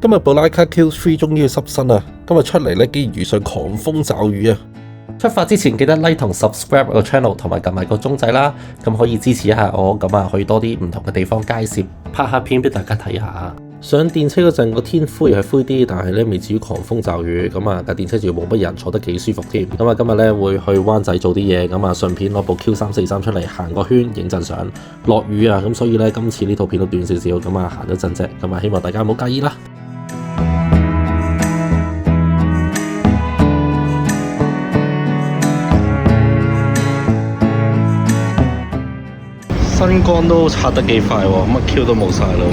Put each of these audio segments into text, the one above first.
今日布拉卡 Q3 終於濕身啦，今日出嚟咧竟然遇上狂風驟雨啊！出發之前記得 like 同 subscribe 個 channel 同埋撳埋個鐘仔啦，咁可以支持一下我，咁啊去多啲唔同嘅地方街攝，拍下片俾大家睇下。上電車嗰陣個天灰係灰啲，但係咧未至於狂風驟雨，咁啊架電車仲要冇乜人，坐得幾舒服添。咁啊今日咧會去灣仔做啲嘢，咁啊順便攞部 Q343出嚟行個圈影陣相。落雨啊，咁所以咧今次呢套片都短少少，咁啊行咗陣啫，咁啊希望大家唔好介意啦。新光都刷得幾快喎，乜 Q 都冇晒啦喎，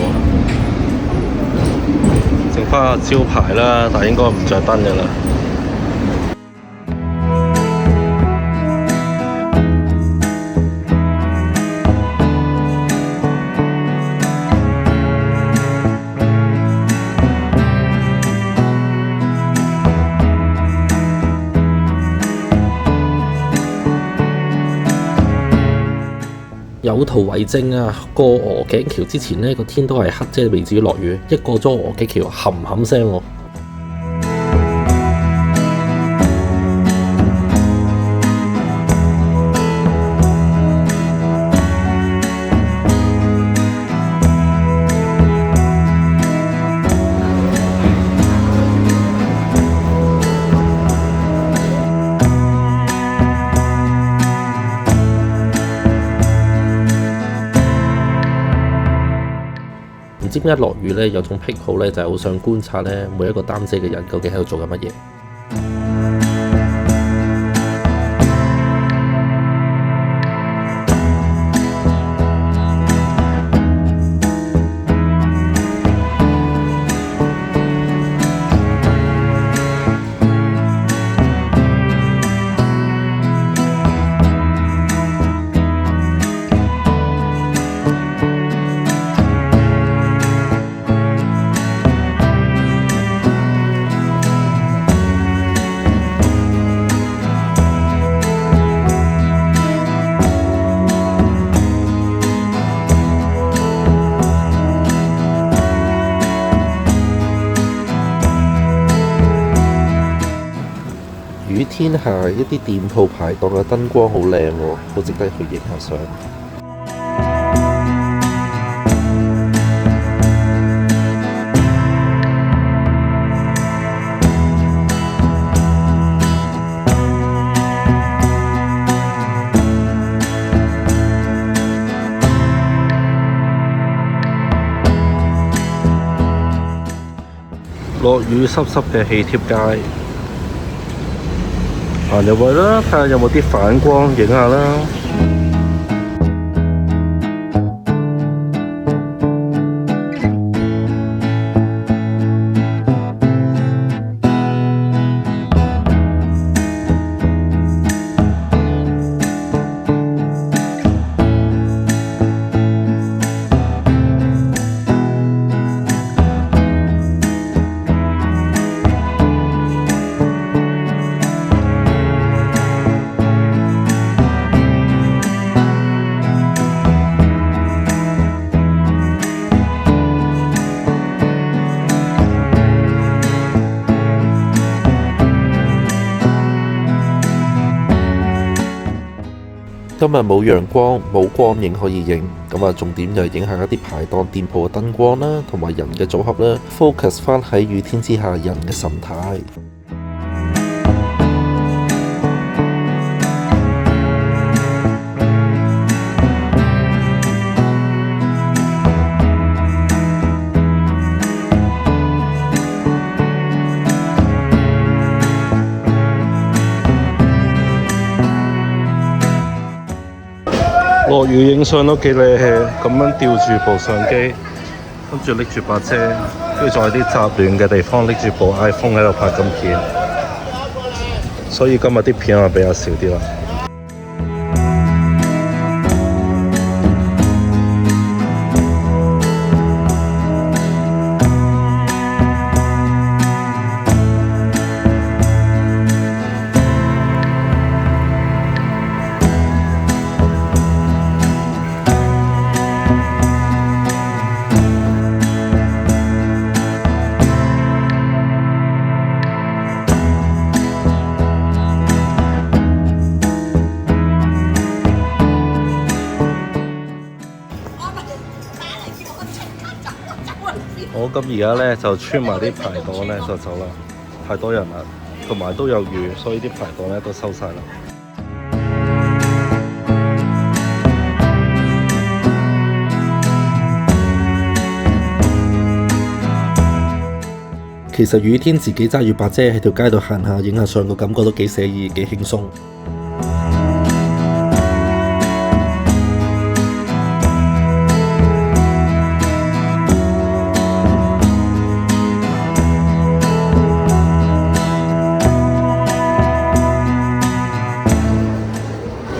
剩翻個招牌啦，但係應該唔着燈嘅啦。有圖為證啊！過鵝頸橋之前呢個天都係黑啫，未至於落雨。一過咗鵝頸橋，冚冚聲喎。唔知點解落雨咧有種癖好咧，就係好想觀察咧每一個擔遮嘅人究竟喺度做緊乜嘢。雨天下一啲店鋪排檔嘅燈光好靚喎，好值得去影下相。落雨濕濕嘅喜帖街。行入去啦，睇下有冇啲反光影下啦。今日冇陽光，冇光影可以影，咁啊重點就係影下一啲排檔店鋪嘅燈光啦，同埋人嘅組合啦 ，focus 翻喺雨天之下人嘅神態。落雨影相都幾靚氣，咁樣吊住部相機，跟住拎住把遮，跟住仲有啲雜亂嘅地方拎住部 iPhone 喺度拍緊片，所以今日啲片係比較少啲啦。好，咁而家咧就穿埋啲排檔咧就走啦，太多人啦，同埋都有雨，所以啲排檔咧都收晒啦。其實雨天自己揸住把遮喺條街度行下影下相，個感覺都幾寫意幾輕鬆。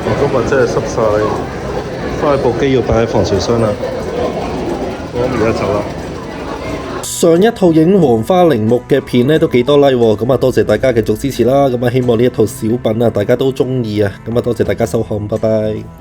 我今日真係濕晒，翻去部機要擺喺防潮箱啦。我而家走啦。上一套影黃花陵木嘅片咧都幾多 like 喎，咁啊多謝大家繼續支持啦，咁啊希望呢一套小品啊大家都中意啊，咁啊多謝大家收看，拜拜。